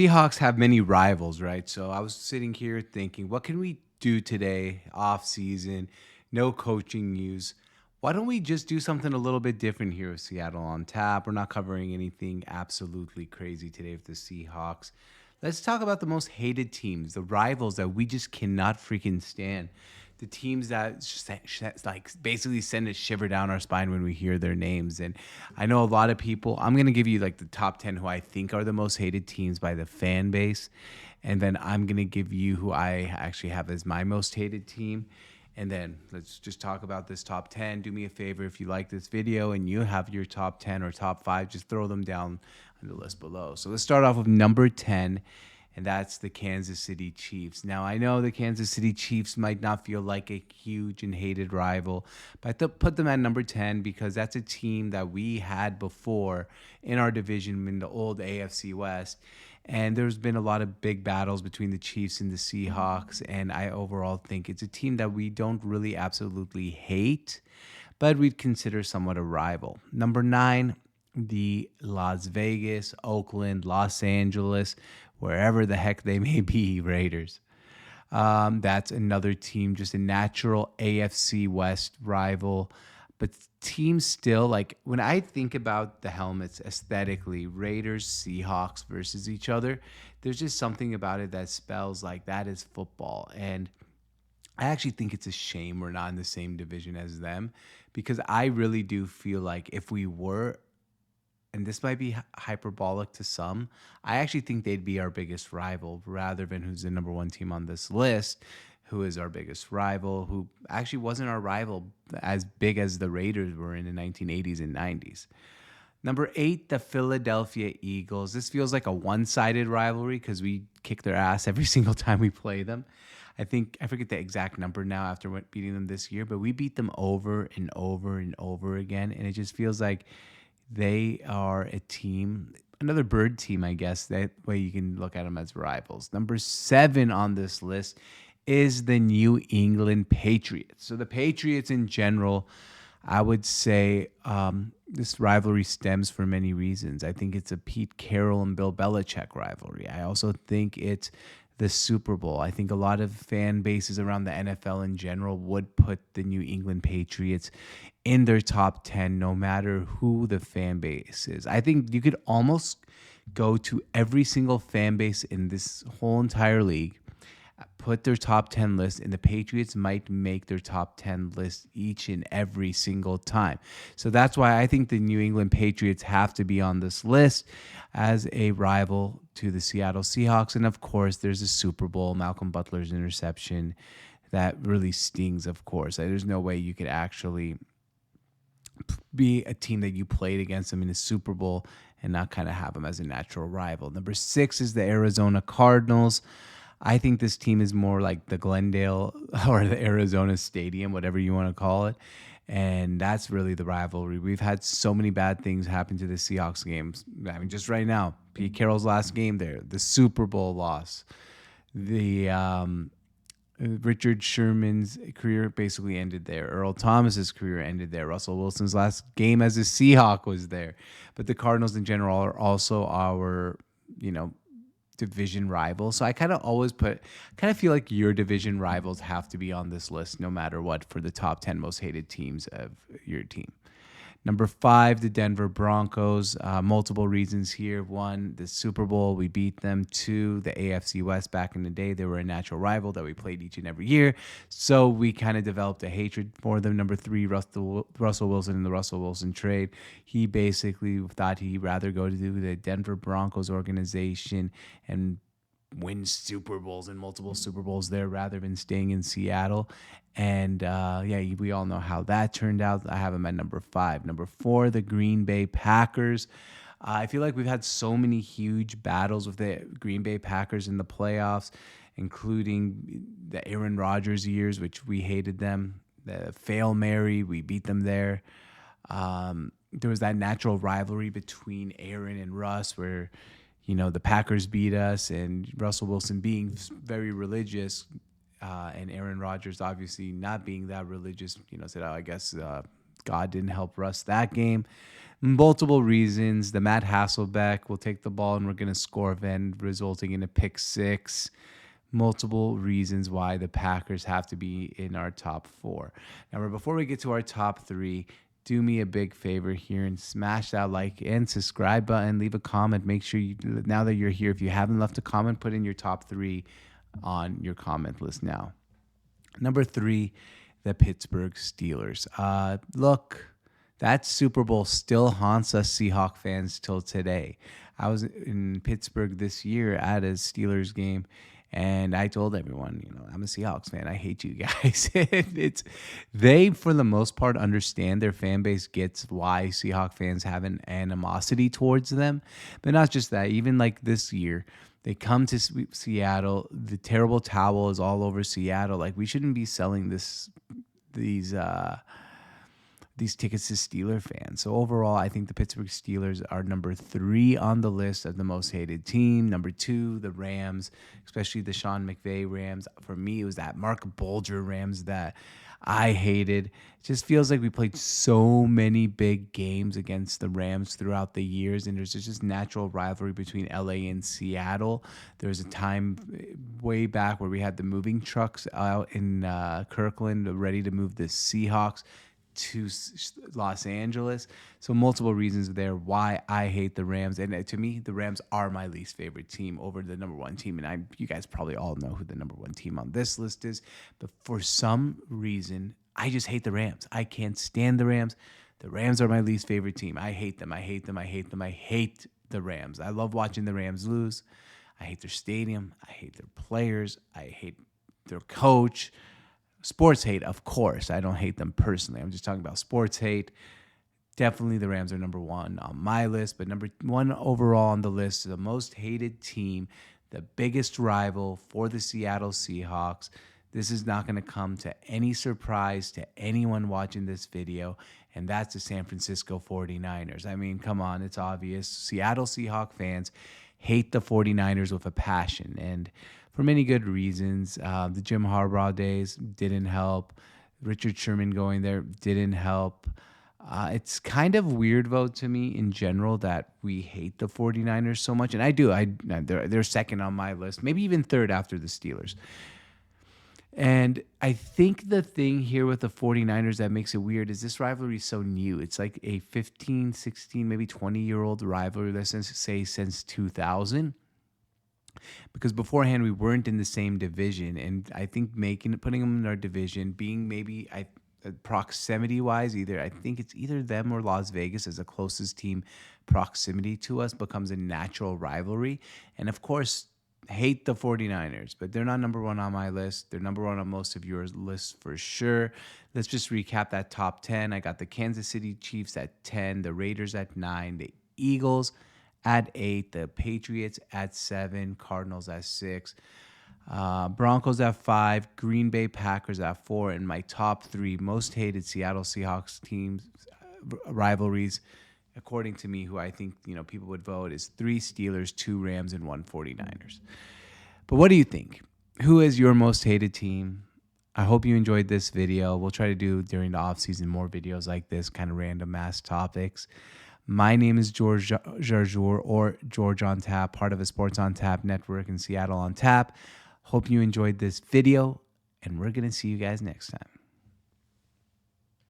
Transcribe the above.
Seahawks have many rivals, right? So I was sitting here thinking, what can we do today, off season, no coaching news? Why don't we just do something a little bit different here with Seattle on tap? We're not covering anything absolutely crazy today with the Seahawks. Let's talk about the most hated teams, the rivals that we just cannot freaking stand. The teams that just like basically send a shiver down our spine when we hear their names. And I know a lot of people. I'm gonna give you like the top 10 who I think are the most hated teams by the fan base, and then I'm gonna give you who I actually have as my most hated team. And then let's just talk about this top 10. Do me a favor, if you like this video and you have your top 10 or top 5, just throw them down on the list below. So let's start off with number 10, and that's the Kansas City Chiefs. Now, I know the Kansas City Chiefs might not feel like a huge and hated rival, but I put them at number 10 because that's a team that we had before in our division in the old AFC West. And there's been a lot of big battles between the Chiefs and the Seahawks. And I overall think it's a team that we don't really absolutely hate, but we'd consider somewhat a rival. Number 9, the Las Vegas, Oakland, Los Angeles, wherever the heck they may be, Raiders. That's another team, just a natural AFC West rival. But teams still, like when I think about the helmets aesthetically, Raiders, Seahawks versus each other, there's just something about it that spells like that is football. And I actually think it's a shame we're not in the same division as them, because I really do feel like if we were, and this might be hyperbolic to some, I actually think they'd be our biggest rival rather than who's the number one team on this list, who is our biggest rival, who actually wasn't our rival as big as the Raiders were in the 1980s and 90s. Number 8, the Philadelphia Eagles. This feels like a one-sided rivalry because we kick their ass every single time we play them. I forget the exact number now after beating them this year, but we beat them over and over and over again, and it just feels like they are a team, another bird team, I guess. That way you can look at them as rivals. Number 7 on this list is the New England Patriots. So the Patriots in general, I would say this rivalry stems for many reasons. I think it's a Pete Carroll and Bill Belichick rivalry. I also think it's the Super Bowl. I think a lot of fan bases around the NFL in general would put the New England Patriots in their top 10, no matter who the fan base is. I think you could almost go to every single fan base in this whole entire league, put their top 10 list, and the Patriots might make their top 10 list each and every single time. So that's why I think the New England Patriots have to be on this list as a rival to the Seattle Seahawks. And of course, there's a Super Bowl, Malcolm Butler's interception that really stings, of course. There's no way you could actually be a team that you played against them in the Super Bowl and not kind of have them as a natural rival. Number 6 is the Arizona Cardinals. I think this team is more like the Glendale or the Arizona Stadium, whatever you want to call it. And that's really the rivalry. We've had so many bad things happen to the Seahawks games. I mean, just right now, Pete Carroll's last game there, the Super Bowl loss, the Richard Sherman's career basically ended there. Earl Thomas's career ended there. Russell Wilson's last game as a Seahawk was there. But the Cardinals in general are also our, division rivals. So I kind of feel like your division rivals have to be on this list no matter what for the top 10 most hated teams of your team. Number 5, the Denver Broncos. Multiple reasons here. 1, the Super Bowl, we beat them. 2, the AFC West back in the day. They were a natural rival that we played each and every year. So we kind of developed a hatred for them. Number 3, Russell Wilson and the Russell Wilson trade. He basically thought he'd rather go to the Denver Broncos organization and win Super Bowls and multiple Super Bowls there rather than staying in Seattle. And we all know how that turned out. I have them at number 5. Number 4, the Green Bay Packers. I feel like we've had so many huge battles with the Green Bay Packers in the playoffs, including the Aaron Rodgers years, which we hated them. The Fail Mary, we beat them there. There was that natural rivalry between Aaron and Russ where the Packers beat us, and Russell Wilson being very religious, and Aaron Rodgers obviously not being that religious, said, I guess God didn't help Russ that game. Multiple reasons. The Matt Hasselbeck will take the ball and we're going to score then, resulting in a pick six. Multiple reasons why the Packers have to be in our top four. Now, before we get to our top three, do me a big favor here and smash that like and subscribe button. Leave a comment. Make sure you, now that you're here, if you haven't left a comment, put in your top three on your comment list now. Number three, the Pittsburgh Steelers. Look, that Super Bowl still haunts us Seahawks fans till today. I was in Pittsburgh this year at a Steelers game, and I told everyone, I'm a Seahawks fan. I hate you guys. They, for the most part, understand their fan base gets why Seahawks fans have an animosity towards them. But not just that. Even like this year, they come to Seattle. The terrible towel is all over Seattle. Like, we shouldn't be selling these tickets to Steeler fans. So overall, I think the Pittsburgh Steelers are number 3 on the list of the most hated team. Number 2, the Rams, especially the Sean McVay Rams. For me, it was that Mark Bulger Rams that I hated. It just feels like we played so many big games against the Rams throughout the years, and there's just natural rivalry between LA and Seattle. There was a time way back where we had the moving trucks out in Kirkland ready to move the Seahawks to Los Angeles. So multiple reasons there why I hate the Rams. And to me, the Rams are my least favorite team over the number 1 team. And you guys probably all know who the number 1 team on this list is. But for some reason, I just hate the Rams. I can't stand the Rams. The Rams are my least favorite team. I hate them. I hate them. I hate them. I hate the Rams. I love watching the Rams lose. I hate their stadium. I hate their players. I hate their coach. Sports hate, of course. I don't hate them personally. I'm just talking about sports hate. Definitely the Rams are number 1 on my list, but number 1 overall on the list, the most hated team, the biggest rival for the Seattle Seahawks. This is not going to come to any surprise to anyone watching this video, and that's the San Francisco 49ers. I mean, come on, it's obvious. Seattle Seahawks fans hate the 49ers with a passion, and for many good reasons. The Jim Harbaugh days didn't help. Richard Sherman going there didn't help. It's kind of weird, vote to me in general, that we hate the 49ers so much. And I do. They're second on my list, maybe even third after the Steelers. And I think the thing here with the 49ers that makes it weird is this rivalry is so new. It's like a 15, 16, maybe 20-year-old rivalry, let's say since 2000. Because beforehand we weren't in the same division, and I think putting them in our division, being maybe proximity wise, I think it's either them or Las Vegas as the closest team proximity to us, becomes a natural rivalry. And of course, hate the 49ers, but they're not number 1 on my list. They're number 1 on most of your lists for sure. Let's just recap that top 10. I got the Kansas City Chiefs at 10, the Raiders at 9, the Eagles at 8, the Patriots at 7, Cardinals at 6, Broncos at 5, Green Bay Packers at 4, and my top 3 most hated Seattle Seahawks teams rivalries, according to me, who I think people would vote, is 3 Steelers, 2 Rams, and 1 49ers. But what do you think? Who is your most hated team? I hope you enjoyed this video. We'll try to do during the offseason more videos like this, kind of random ass topics. My name is George Jarjour, or George on Tap, part of a Sports on Tap network in Seattle on Tap. Hope you enjoyed this video, and we're going to see you guys next time.